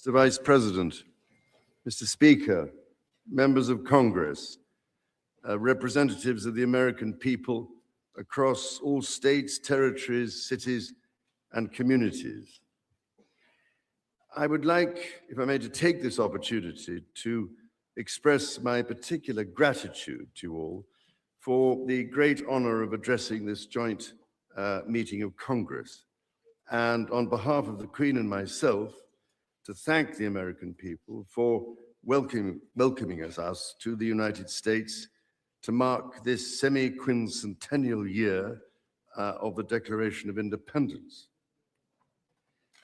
Mr. Vice President, Mr. Speaker, members of Congress, representatives of the American people across all states, territories, cities, and communities. I would like, if I may, to take this opportunity to express my particular gratitude to you all for the great honor of addressing this joint meeting of Congress. And on behalf of the Queen and myself, to thank the American people for welcoming us to the United States to mark this semi-quincentennial year of the Declaration of Independence.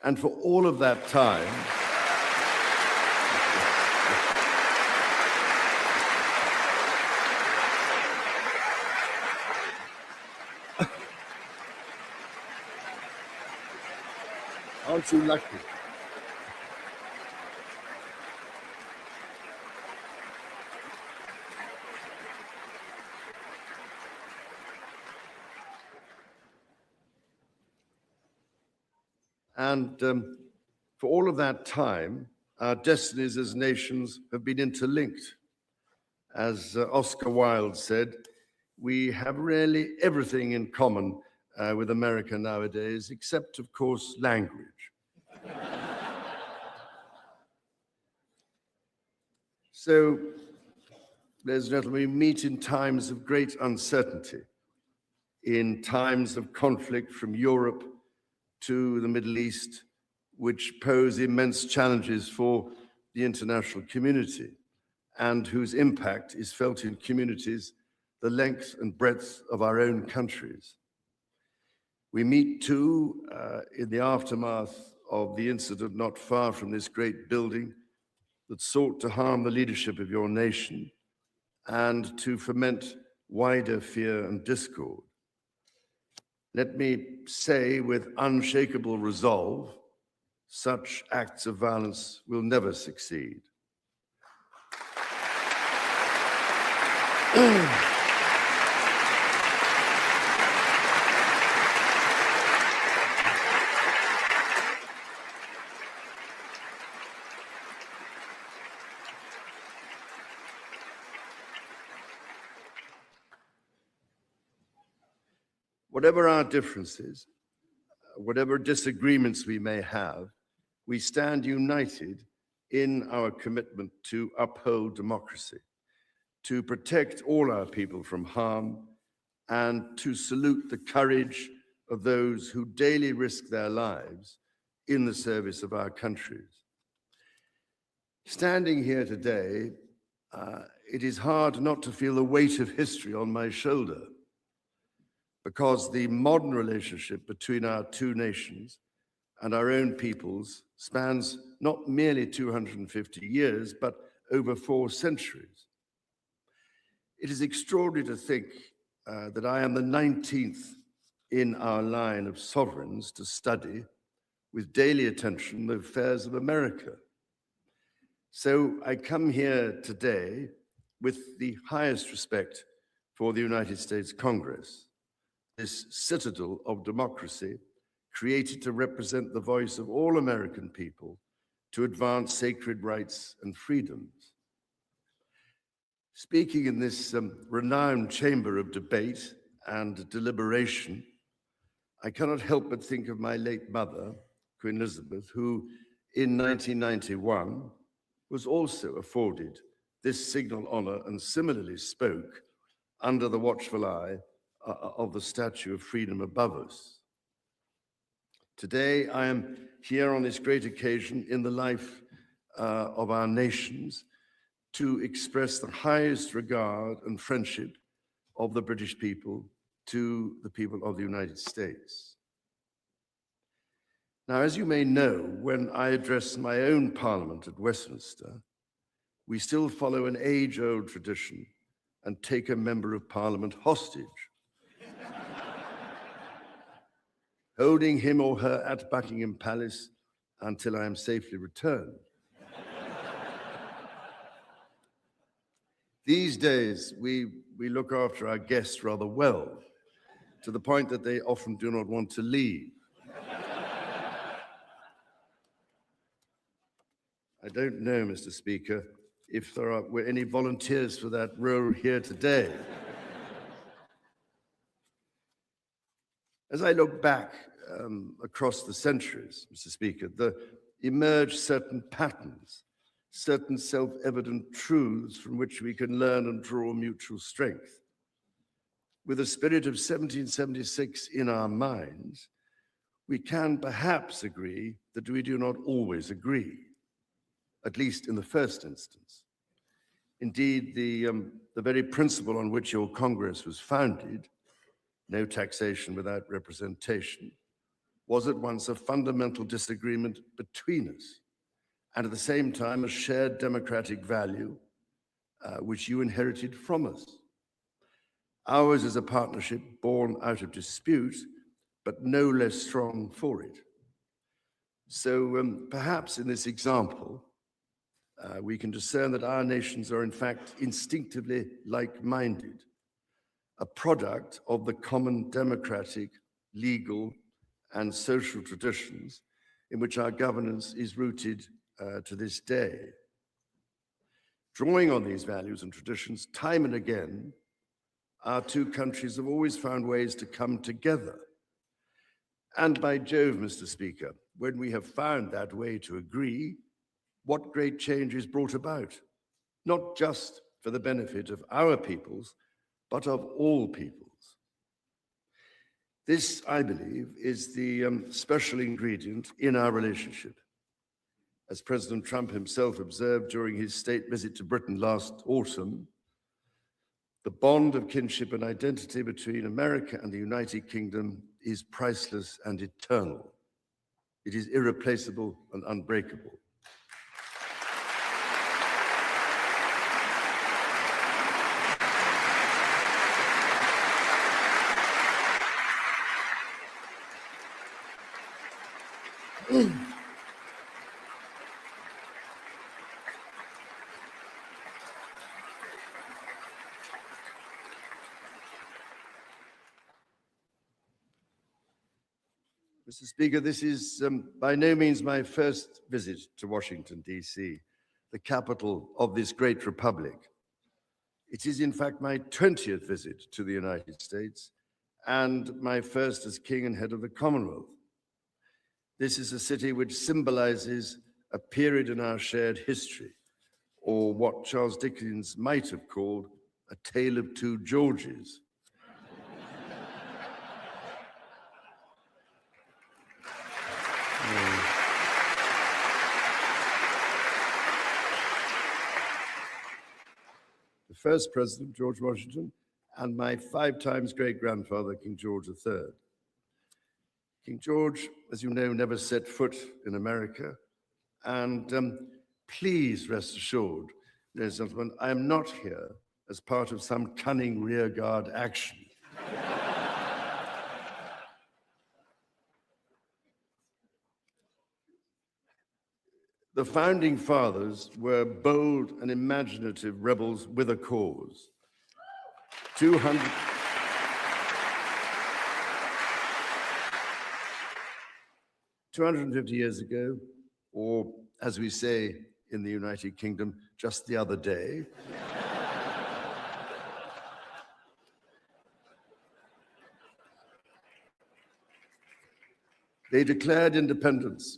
And for all of that time, aren't you lucky? And for all of that time, our destinies as nations have been interlinked. As Oscar Wilde said, we have really everything in common with America nowadays, except, of course, language. So, ladies and gentlemen, we meet in times of great uncertainty, in times of conflict from Europe to the Middle East, which pose immense challenges for the international community and whose impact is felt in communities the length and breadth of our own countries. We meet too in the aftermath of the incident not far from this great building that sought to harm the leadership of your nation and to foment wider fear and discord. Let me say with unshakable resolve, such acts of violence will never succeed. Whatever our differences, whatever disagreements we may have, we stand united in our commitment to uphold democracy, to protect all our people from harm, and to salute the courage of those who daily risk their lives in the service of our countries. Standing here today, it is hard not to feel the weight of history on my shoulder, because the modern relationship between our two nations and our own peoples spans not merely 250 years, but over 4 centuries. It is extraordinary to think that I am the 19th in our line of sovereigns to study with daily attention the affairs of America. So I come here today with the highest respect for the United States Congress, this citadel of democracy created to represent the voice of all American people to advance sacred rights and freedoms. Speaking in this renowned chamber of debate and deliberation, I cannot help but think of my late mother, Queen Elizabeth, who in 1991 was also afforded this signal honor and similarly spoke under the watchful eye of the Statue of Freedom above us. Today, I am here on this great occasion in the life of our nations to express the highest regard and friendship of the British people to the people of the United States. Now, as you may know, when I address my own Parliament at Westminster, we still follow an age-old tradition and take a member of Parliament hostage, holding him or her at Buckingham Palace until I am safely returned. These days, we look after our guests rather well, to the point that they often do not want to leave. I don't know, Mr. Speaker, if there were any volunteers for that role here today. As I look back across the centuries, Mr. Speaker, there emerge certain patterns, certain self-evident truths from which we can learn and draw mutual strength. With the spirit of 1776 in our minds, we can perhaps agree that we do not always agree, at least in the first instance. Indeed, the very principle on which your Congress was founded, no taxation without representation, was at once a fundamental disagreement between us, and at the same time a shared democratic value which you inherited from us. Ours is a partnership born out of dispute, but no less strong for it. So perhaps in this example, we can discern that our nations are in fact instinctively like-minded, a product of the common democratic, legal, and social traditions in which our governance is rooted to this day. Drawing on these values and traditions, time and again, our two countries have always found ways to come together. And by Jove, Mr. Speaker, when we have found that way to agree, what great change is brought about, not just for the benefit of our peoples, but of all peoples. This, I believe, is the special ingredient in our relationship. As President Trump himself observed during his state visit to Britain last autumn, the bond of kinship and identity between America and the United Kingdom is priceless and eternal. It is irreplaceable and unbreakable. Mr. Speaker, this is by no means my first visit to Washington, D.C., the capital of this great republic. It is, in fact, my 20th visit to the United States and my first as King and head of the Commonwealth. This is a city which symbolizes a period in our shared history, or what Charles Dickens might have called a tale of two Georges. The first president, George Washington, and my 5 times great-grandfather, King George III. King George, as you know, never set foot in America, and please rest assured, ladies and gentlemen, I am not here as part of some cunning rearguard action. The founding fathers were bold and imaginative rebels with a cause. 250 years ago, or as we say in the United Kingdom, just the other day, they declared independence.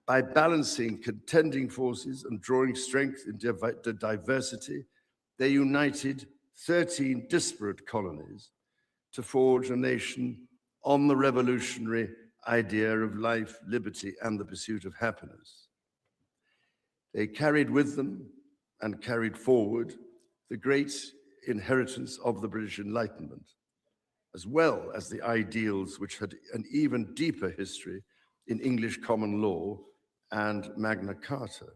By balancing contending forces and drawing strength in diversity, they united 13 disparate colonies to forge a nation on the revolutionary idea of life, liberty, and the pursuit of happiness. They carried with them and carried forward the great inheritance of the British Enlightenment, as well as the ideals which had an even deeper history in English common law and Magna Carta.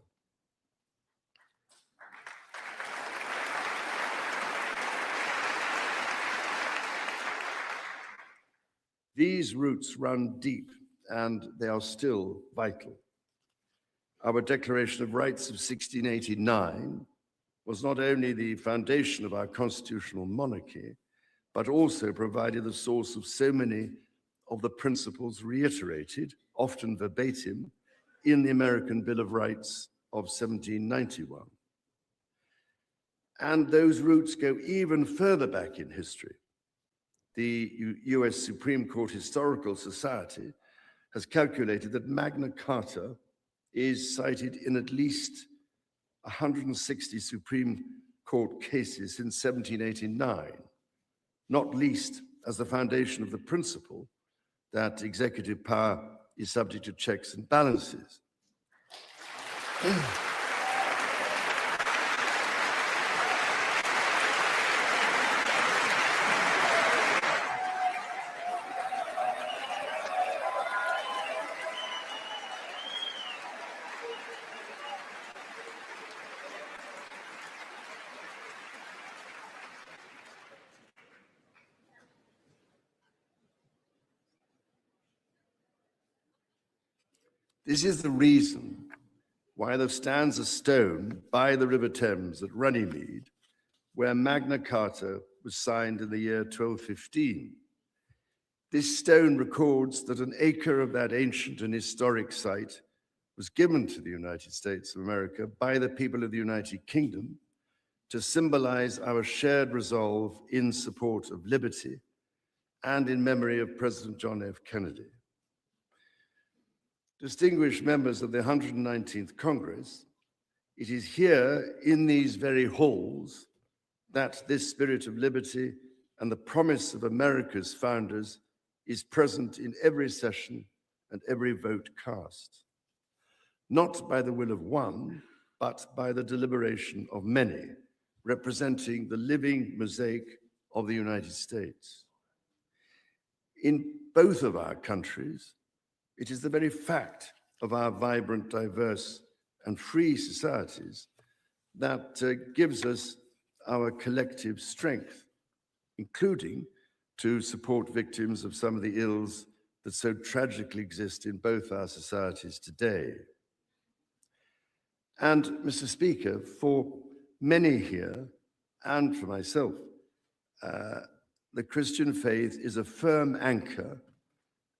These roots run deep, and they are still vital. Our Declaration of Rights of 1689 was not only the foundation of our constitutional monarchy, but also provided the source of so many of the principles reiterated, often verbatim, in the American Bill of Rights of 1791. And those roots go even further back in history. The U.S. Supreme Court Historical Society has calculated that Magna Carta is cited in at least 160 Supreme Court cases since 1789, not least as the foundation of the principle that executive power is subject to checks and balances. This is the reason why there stands a stone by the River Thames at Runnymede, where Magna Carta was signed in the year 1215. This stone records that an acre of that ancient and historic site was given to the United States of America by the people of the United Kingdom to symbolize our shared resolve in support of liberty and in memory of President John F. Kennedy. Distinguished members of the 119th Congress, it is here in these very halls that this spirit of liberty and the promise of America's founders is present in every session and every vote cast, not by the will of one, but by the deliberation of many, representing the living mosaic of the United States. In both of our countries, it is the very fact of our vibrant, diverse, and free societies that gives us our collective strength, including to support victims of some of the ills that so tragically exist in both our societies today. And, Mr. Speaker, for many here, and for myself, the Christian faith is a firm anchor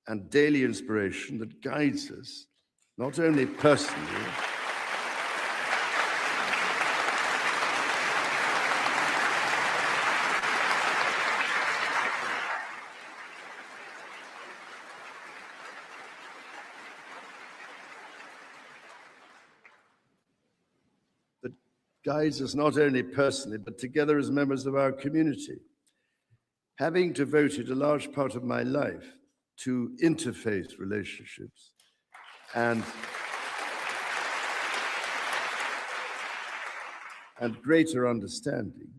and daily inspiration that guides us, not only personally, that guides us not only personally, but together as members of our community. Having devoted a large part of my life to interfaith relationships and greater understanding,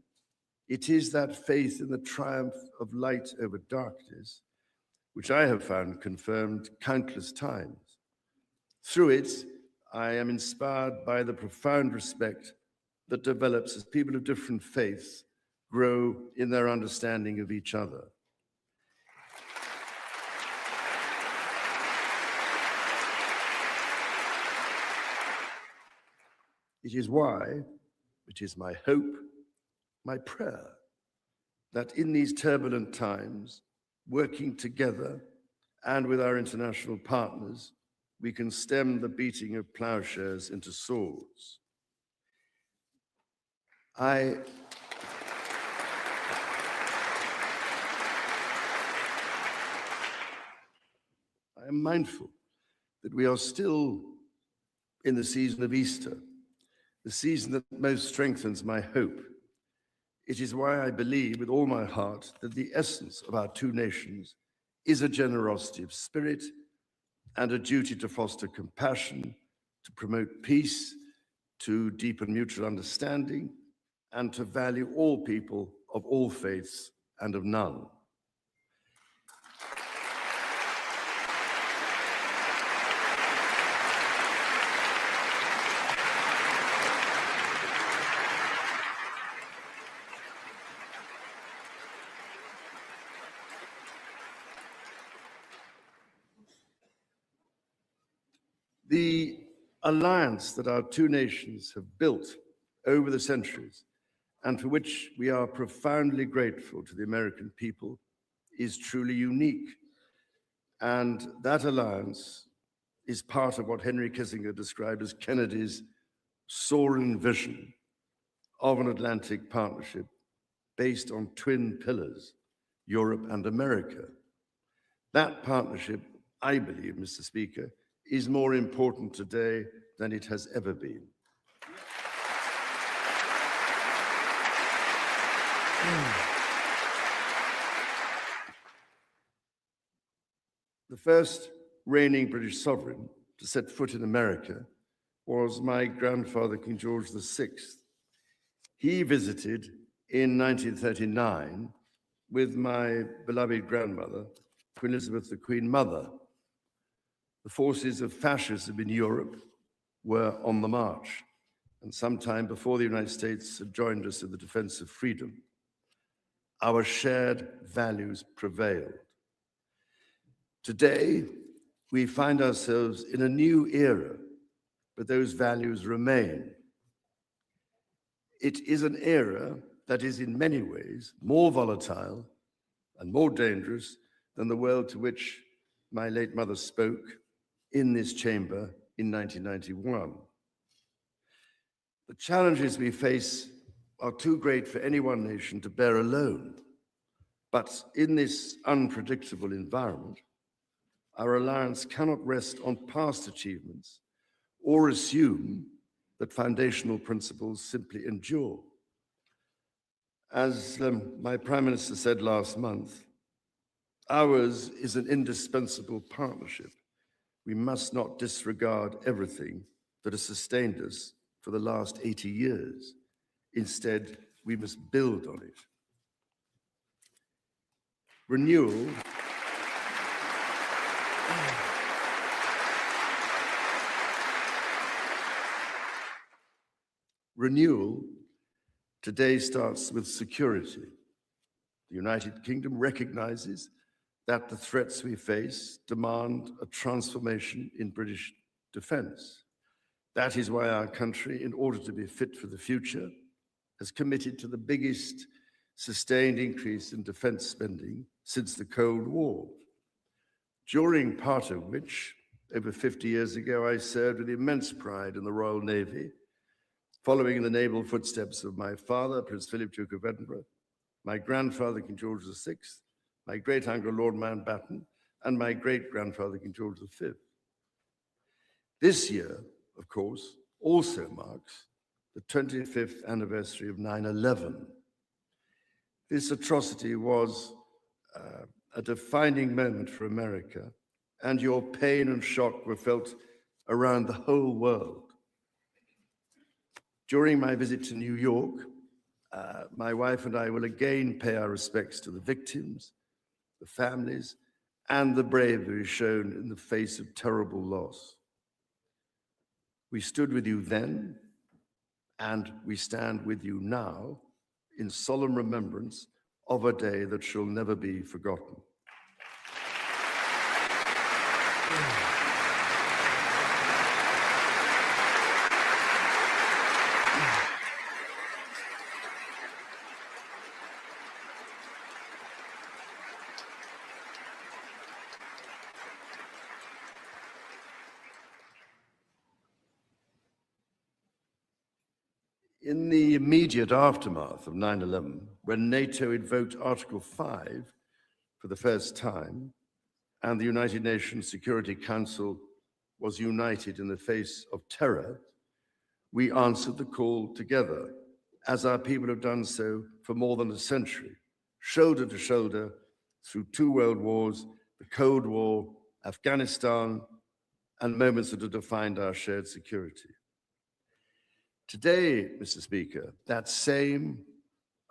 it is that faith in the triumph of light over darkness, which I have found confirmed countless times. Through it, I am inspired by the profound respect that develops as people of different faiths grow in their understanding of each other. It is why, it is my hope, my prayer, that in these turbulent times, working together and with our international partners, we can stem the beating of plowshares into swords. I am mindful that we are still in the season of Easter, the season that most strengthens my hope. It is why I believe with all my heart that the essence of our two nations is a generosity of spirit and a duty to foster compassion, to promote peace, to deepen mutual understanding, and to value all people of all faiths and of none. The alliance that our two nations have built over the centuries, and for which we are profoundly grateful to the American people, is truly unique. And that alliance is part of what Henry Kissinger described as Kennedy's soaring vision of an Atlantic partnership based on twin pillars, Europe and America. That partnership, I believe, Mr. Speaker, is more important today than it has ever been. The first reigning British sovereign to set foot in America was my grandfather, King George VI. He visited in 1939 with my beloved grandmother, Queen Elizabeth, the Queen Mother. The forces of fascism in Europe were on the march, and sometime before the United States had joined us in the defense of freedom, our shared values prevailed. Today, we find ourselves in a new era, but those values remain. It is an era that is in many ways more volatile and more dangerous than the world to which my late mother spoke in this chamber in 1991. The challenges we face are too great for any one nation to bear alone. But in this unpredictable environment, our alliance cannot rest on past achievements or assume that foundational principles simply endure. As my Prime Minister said last month, ours is an indispensable partnership. We must not disregard everything that has sustained us for the last 80 years. Instead, we must build on it. Renewal today starts with security. The United Kingdom recognizes that the threats we face demand a transformation in British defense. That is why our country, in order to be fit for the future, has committed to the biggest sustained increase in defense spending since the Cold War, during part of which, over 50 years ago, I served with immense pride in the Royal Navy, following in the naval footsteps of my father, Prince Philip, Duke of Edinburgh, my grandfather, King George VI, my great-uncle, Lord Mountbatten, and my great-grandfather, King George V. This year, of course, also marks the 25th anniversary of 9/11. This atrocity was a defining moment for America, and your pain and shock were felt around the whole world. During my visit to New York, my wife and I will again pay our respects to the victims, the families, and the bravery shown in the face of terrible loss. We stood with you then, and we stand with you now in solemn remembrance of a day that shall never be forgotten. In the immediate aftermath of 9/11, when NATO invoked Article 5 for the first time, and the United Nations Security Council was united in the face of terror, we answered the call together, as our people have done so for more than a century, shoulder to shoulder through 2 world wars, the Cold War, Afghanistan, and moments that have defined our shared security. Today, Mr. Speaker, that same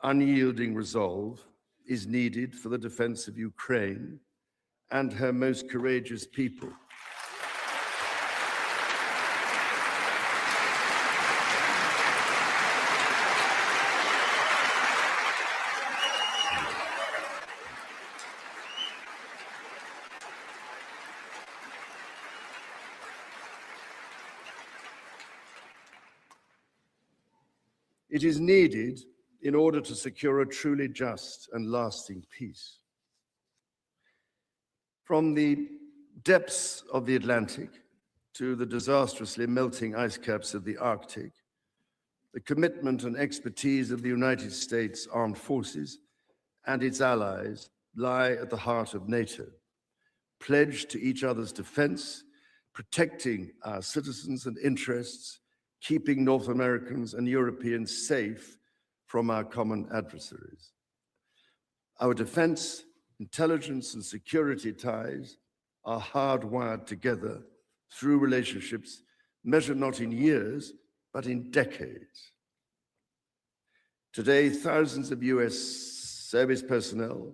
unyielding resolve is needed for the defense of Ukraine and her most courageous people. It is needed in order to secure a truly just and lasting peace. From the depths of the Atlantic to the disastrously melting ice caps of the Arctic, the commitment and expertise of the United States Armed Forces and its allies lie at the heart of NATO, pledged to each other's defense, protecting our citizens and interests, keeping North Americans and Europeans safe from our common adversaries. Our defense, intelligence, and security ties are hardwired together through relationships measured not in years, but in decades. Today, thousands of US service personnel,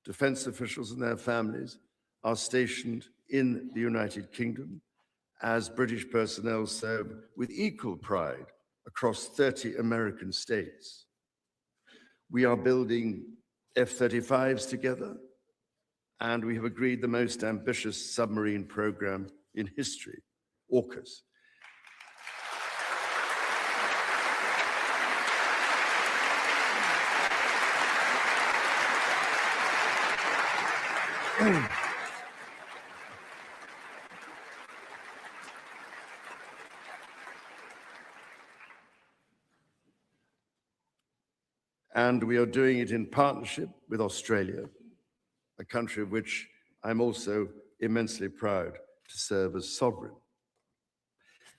defense officials and their families are stationed in the United Kingdom as British personnel serve with equal pride across 30 American states. We are building F-35s together, and we have agreed the most ambitious submarine program in history, AUKUS. And we are doing it in partnership with Australia, a country of which I'm also immensely proud to serve as sovereign.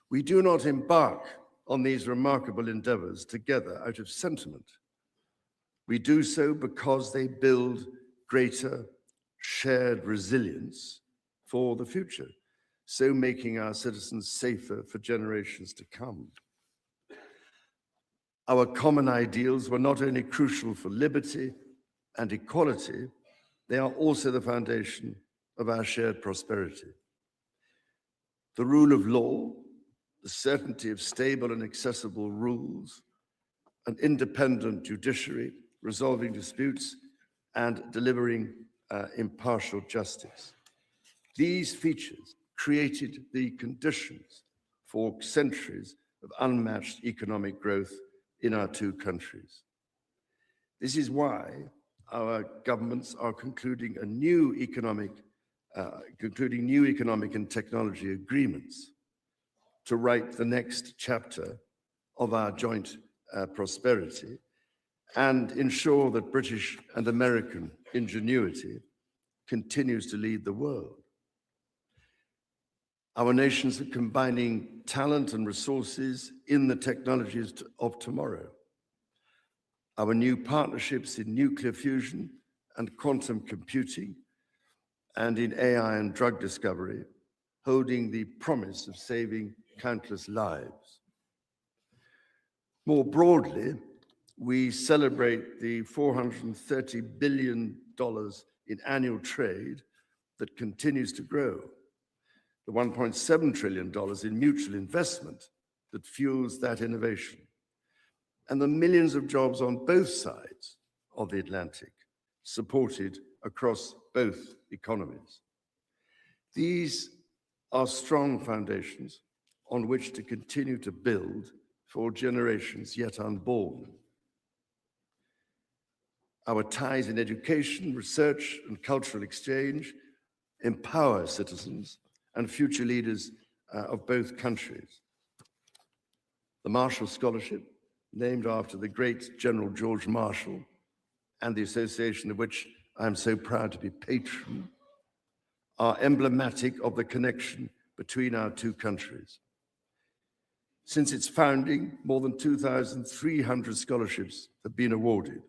We do not embark on these remarkable endeavors together out of sentiment. We do so because they build greater shared resilience for the future, so making our citizens safer for generations to come. Our common ideals were not only crucial for liberty and equality, they are also the foundation of our shared prosperity. The rule of law, the certainty of stable and accessible rules, an independent judiciary, resolving disputes, and delivering impartial justice. These features created the conditions for centuries of unmatched economic growth in our two countries. This is why our governments are concluding new economic and technology agreements to write the next chapter of our joint prosperity and ensure that British and American ingenuity continues to lead the world. Our nations are combining talent and resources in the technologies of tomorrow. Our new partnerships in nuclear fusion and quantum computing and in AI and drug discovery, holding the promise of saving countless lives. More broadly, we celebrate the $430 billion in annual trade that continues to grow, the $1.7 trillion in mutual investment that fuels that innovation, and the millions of jobs on both sides of the Atlantic, supported across both economies. These are strong foundations on which to continue to build for generations yet unborn. Our ties in education, research, and cultural exchange empower citizens and future leaders of both countries. The Marshall Scholarship, named after the great General George Marshall, and the association of which I'm so proud to be patron, are emblematic of the connection between our two countries. Since its founding, more than 2,300 scholarships have been awarded,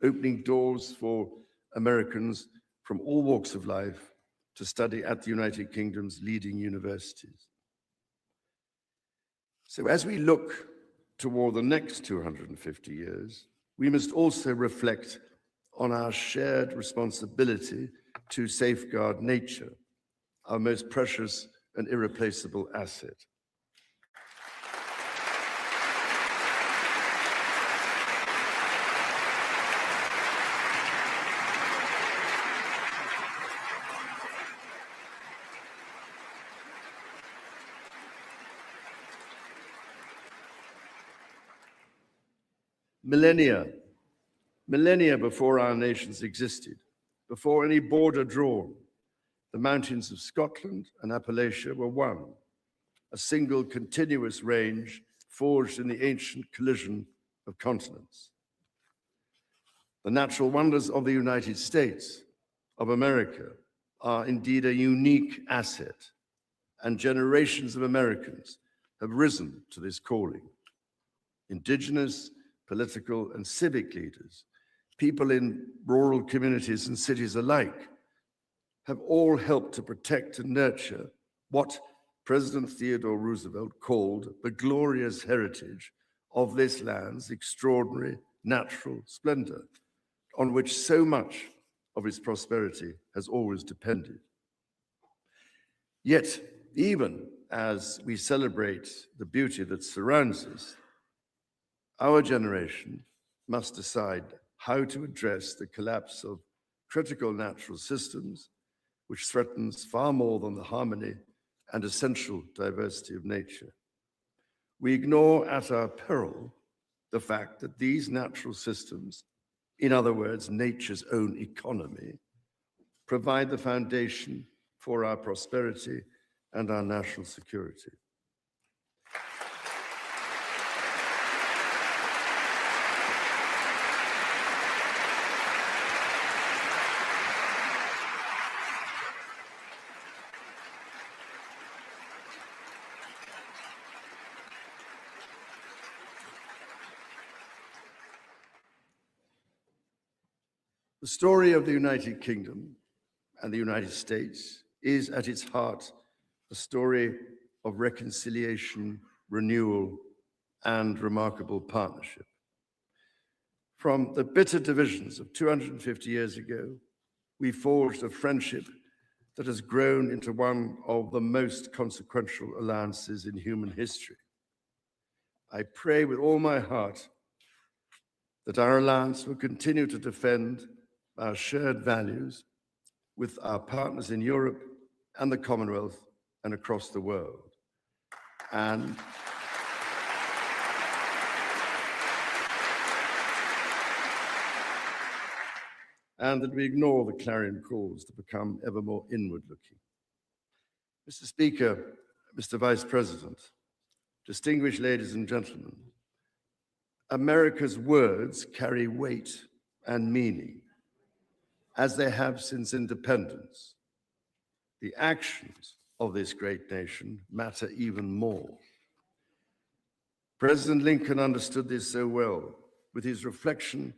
opening doors for Americans from all walks of life to study at the United Kingdom's leading universities. So as we look toward the next 250 years, we must also reflect on our shared responsibility to safeguard nature, our most precious and irreplaceable asset. Millennia before our nations existed, before any border drawn, the mountains of Scotland and Appalachia were one, a single continuous range forged in the ancient collision of continents. The natural wonders of the United States of America are indeed a unique asset, and generations of Americans have risen to this calling. Indigenous, political, and civic leaders, people in rural communities and cities alike, have all helped to protect and nurture what President Theodore Roosevelt called the glorious heritage of this land's extraordinary natural splendor, on which so much of its prosperity has always depended. Yet, even as we celebrate the beauty that surrounds us, our generation must decide how to address the collapse of critical natural systems, which threatens far more than the harmony and essential diversity of nature. We ignore at our peril the fact that these natural systems, in other words, nature's own economy, provide the foundation for our prosperity and our national security. The story of the United Kingdom and the United States is at its heart a story of reconciliation, renewal, and remarkable partnership. From the bitter divisions of 250 years ago, we forged a friendship that has grown into one of the most consequential alliances in human history. I pray with all my heart that our alliance will continue to defend our shared values with our partners in Europe and the Commonwealth and across the world. And that we ignore the clarion calls to become ever more inward-looking. Mr. Speaker, Mr. Vice President, distinguished ladies and gentlemen, America's words carry weight and meaning, as they have since independence. The actions of this great nation matter even more. President Lincoln understood this so well with his reflection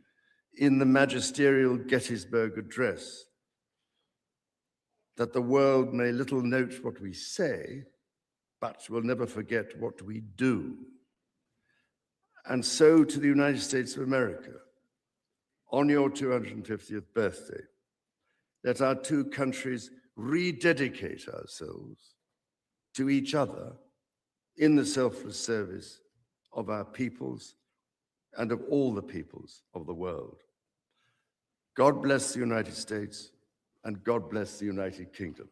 in the magisterial Gettysburg Address, that the world may little note what we say, but will never forget what we do. And so to the United States of America, on your 250th birthday, let our two countries rededicate ourselves to each other in the selfless service of our peoples and of all the peoples of the world. God bless the United States, and God bless the United Kingdom.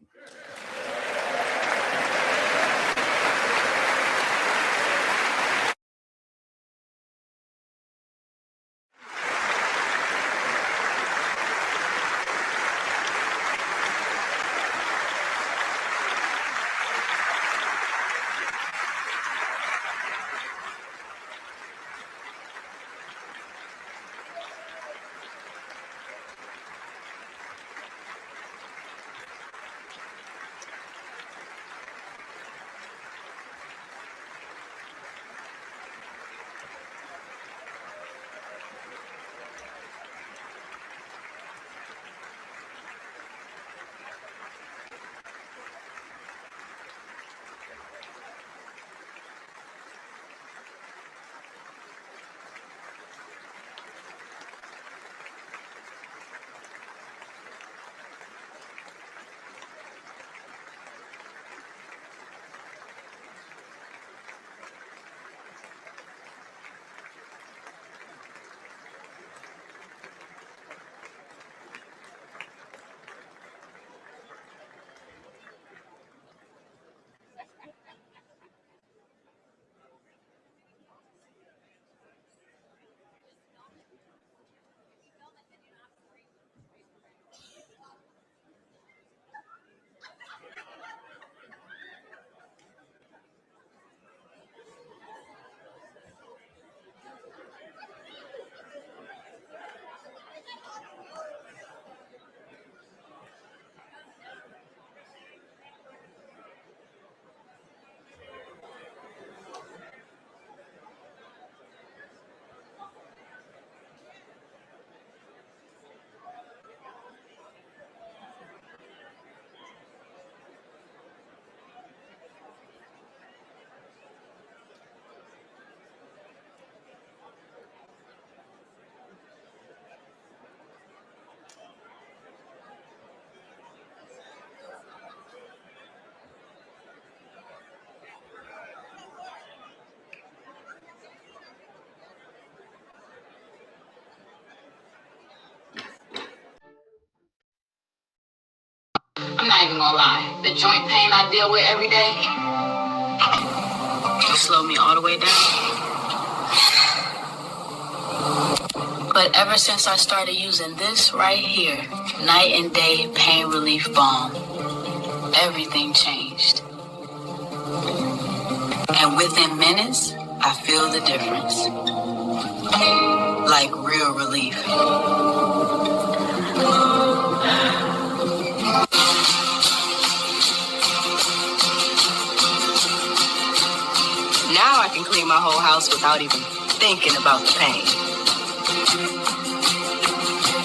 ain't even gonna lie. The joint pain I deal with every day, it'll slow me all the way down. But ever since I started using this right here, night and day pain relief balm, everything changed. And within minutes, I feel the difference. Like real relief. Now I can clean my whole house without even thinking about the pain.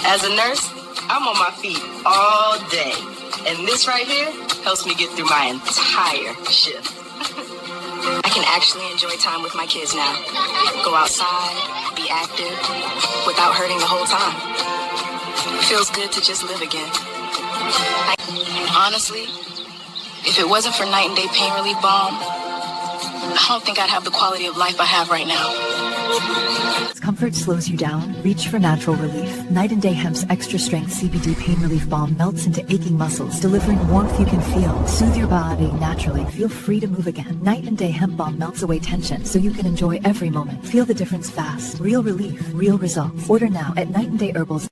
As a nurse, I'm on my feet all day. And this right here helps me get through my entire shift. I can actually enjoy time with my kids now. Go outside, be active, without hurting the whole time. Feels good to just live again. Honestly, if it wasn't for night and day pain relief balm, I don't think I'd have the quality of life I have right now. Comfort slows you down. Reach for natural relief. Night and Day Hemp's extra strength CBD pain relief balm melts into aching muscles, delivering warmth you can feel. Soothe your body naturally. Feel free to move again. Night and Day Hemp balm melts away tension so you can enjoy every moment. Feel the difference fast. Real relief, real results. Order now at nightandayherbals.com.